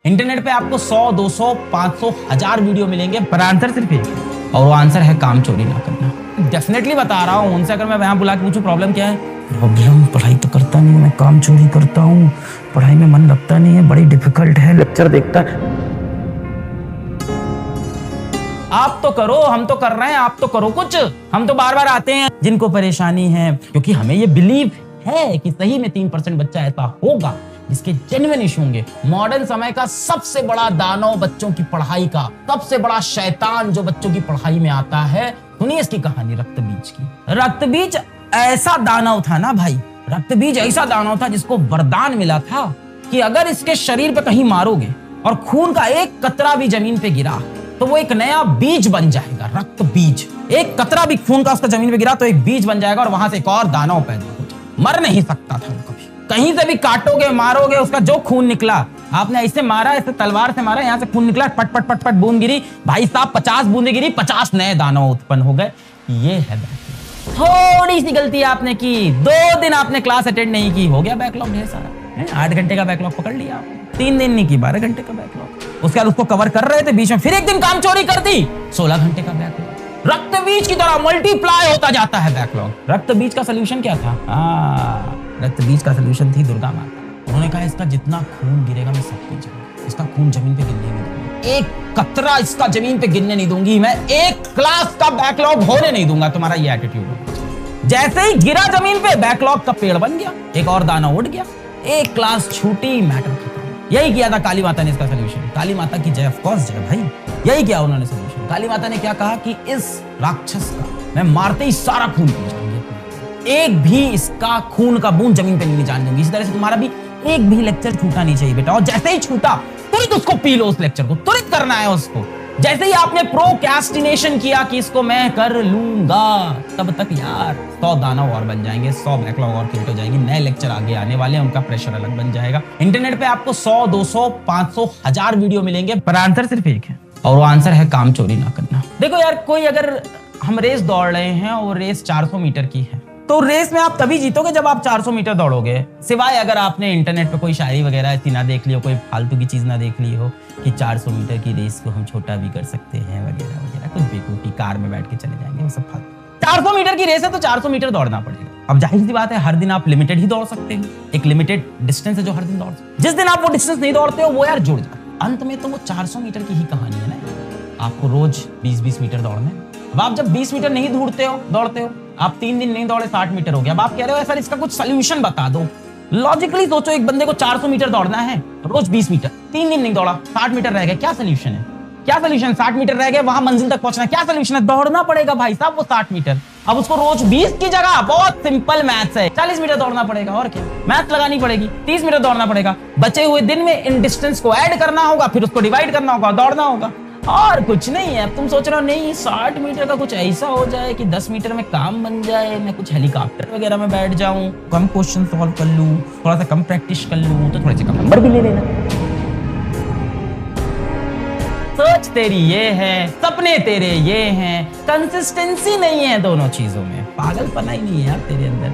Internet पे आपको 100, 200, 500, 1000 video मिलेंगे, पर आंसर सिर्फ एक है और वो आंसर है काम चोरी ना करना। डेफिनेटली बता रहा हूँ, उनसे अगर मैं वहां बुला के पूछूं प्रॉब्लम क्या है, प्रॉब्लम पढ़ाई तो करता नहीं, मैं काम चोरी करता हूँ, पढ़ाई में मन लगता नहीं है, बड़ी डिफिकल्ट है, लेक्चर देखता है। आप तो करो, हम तो कर रहे हैं, आप तो करो कुछ। हम तो बार बार आते हैं जिनको परेशानी है, क्योंकि हमें ये बिलीव है कि सही में 3% बच्चा ऐसा होगा जिसके जेन्युइन इशू होंगे। मॉडर्न समय का सबसे बड़ा दानव बच्चों की पढ़ाई का, सबसे बड़ा शैतान जो बच्चों की पढ़ाई में आता है, सुनिए इसकी कहानी रक्तबीज की। रक्तबीज ऐसा दानव था ना भाई, रक्तबीज ऐसा दानव था जिसको वरदान मिला था कि अगर इसके शरीर पे कहीं मारोगे और खून का एक कतरा भी जमीन पे गिरा तो वो एक नया बीज बन जाएगा। रक्त बीज, एक कतरा भी खून का उसका जमीन पे गिरा तो एक बीज बन जाएगा और वहां से एक और दानव पैदा हो जाएगा। मर नहीं सकता था वो कभी, कहीं से भी काटोगे मारोगे, उसका जो खून निकला, आपने ऐसे मारा, ऐसे तलवार से मारा, यहाँ से खून निकला, पट पट पट पट बूंद गिरी, भाई साहब 50 बूंदें गिरी, 50 नए दानव उत्पन्न हो गए। ये है बैकलॉग। थोड़ी सी गलती आपने की, 2 दिन आपने क्लास अटेंड नहीं की, हो गया बैकलॉग ढेर सारा। 8 घंटे का बैकलॉग पकड़ लिया आपने, 3 दिन नहीं की, 12 घंटे का बैकलॉग। उसके बाद उसको कवर कर रहे थे, बीच में फिर एक दिन काम चोरी कर दी, 16 घंटे का बैकलॉग। रक्तबीज की तरह मल्टीप्लाई होता जाता है बैकलॉग। रक्तबीज का सोल्यूशन क्या था? रक्तबीज का सोल्यूशन थी दुर्गा माता। उन्होंने कहा इसका जितना खून गिरेगा मैं सब पी जाऊंगा, इसका खून जमीन पे गिरने नहीं दूंगी, एक कतरा इसका जमीन पे गिरने नहीं दूंगी, मैं एक क्लास का बैकलॉग होने नहीं दूंगा। तुम्हारा ये एटीट्यूड है। जैसे ही गिरा जमीन पे, बैकलॉग का पेड़ बन गया, एक और दाना उड़ गया, एक क्लास छूटी, मैटर खत्म। यही किया था काली माता ने इसका सोल्यूशन। काली माता की जय, ऑफ कोर्स जय भाई, यही किया उन्होंने सोल्यूशन। काली माता ने क्या कहा कि इस राक्षस का मैं मारते ही सारा खून पी जाऊंगी, एक भी इसका खून का बूंद जमीन पे नहीं जाने दूंगी। इसी तरह से तुम्हारा भी एक भी लेक्चर छूटा नहीं चाहिए बेटा, और जैसे ही छूटा तुरंत उसको पी लो, उस लेक्चर को तुरंत करना है उसको। जैसे ही आपने प्रोक्रेस्टिनेशन किया कि इसको मैं कर लूंगा, तब तक यार 100 दानव और बन जाएंगे, 100 बैकलॉग और क्रिएट हो जाएगी, नए लेक्चर आगे आने वाले हैं, उनका प्रेशर अलग बन जाएगा। इंटरनेट पे आपको 100, 200, 500, 1000 वीडियो मिलेंगे, पर आंसर सिर्फ एक है और वो आंसर है काम चोरी ना करना। देखो यार, कोई अगर हम रेस दौड़ रहे हैं और रेस 400 मीटर की है, तो रेस में आप तभी जीतोगे जब आप 400 मीटर दौड़ोगे, सिवाय अगर आपने इंटरनेट पे कोई शायरी वगैरह ऐसी ना देख ली हो, कोई फालतू की चीज ना देख ली हो कि 400 मीटर की रेस को हम छोटा भी कर सकते हैं वगैरह वगैरह, कुछ बेवकूफी, कार में बैठ के चले जाएंगे, वो सब फालतू। 400 मीटर की रेस है तो 400 मीटर दौड़ना पड़ेगा। अब जाहिर सी बात है, हर दिन आप लिमिटेड ही दौड़ सकते हो, एक लिमिटेड डिस्टेंस है जो हर दिन दौड़ सकते। जिस दिन आप वो डिस्टेंस नहीं दौड़ते हो, वो यार जुड़ जाता। अंत में तो वो 400 मीटर की ही कहानी है ना। आपको रोज 20-20 मीटर दौड़ना है। अब आप जब 20 मीटर नहीं दौड़ते हो, आप 3 दिन नहीं दौड़े, 60 मीटर हो गया। अब आप कह रहे हो सर इसका कुछ सोल्यूशन बता दो। लॉजिकली सोचो, एक बंदे को 400 मीटर दौड़ना है, रोज 20 मीटर, 3 दिन नहीं दौड़ा, 60 मीटर रह गए, क्या सोल्यूशन है? क्या सोल्यूशन? 60 मीटर रह गए, वहां मंजिल तक पहुंचना, क्या सोल्यूशन है? दौड़ना पड़ेगा भाई साहब वो 60 मीटर। अब उसको रोज 20 की जगह, बहुत सिंपल मैथ्स है, 40 मीटर दौड़ना पड़ेगा। और क्या मैथ लगानी पड़ेगी, 30 मीटर दौड़ना पड़ेगा। बचे हुए दिन में इन डिस्टेंस को ऐड करना होगा, फिर उसको डिवाइड करना होगा, दौड़ना होगा, और कुछ नहीं है। अब तुम सोच रहे हो नहीं 60 मीटर का कुछ ऐसा हो जाए कि 10 मीटर में काम बन जाए, मैं कुछ हेलीकॉप्टर वगैरह में बैठ जाऊं, कम क्वेश्चन सॉल्व कर लूं, थोड़ा सा कम प्रैक्टिस कर लूं, तो थोड़े से कम नंबर भी ले लेना। सोच तेरी ये है, सपने तेरे ये हैं, कंसिस्टेंसी नहीं है दोनों चीजों में, पागलपना ही नहीं है यार तेरे अंदर।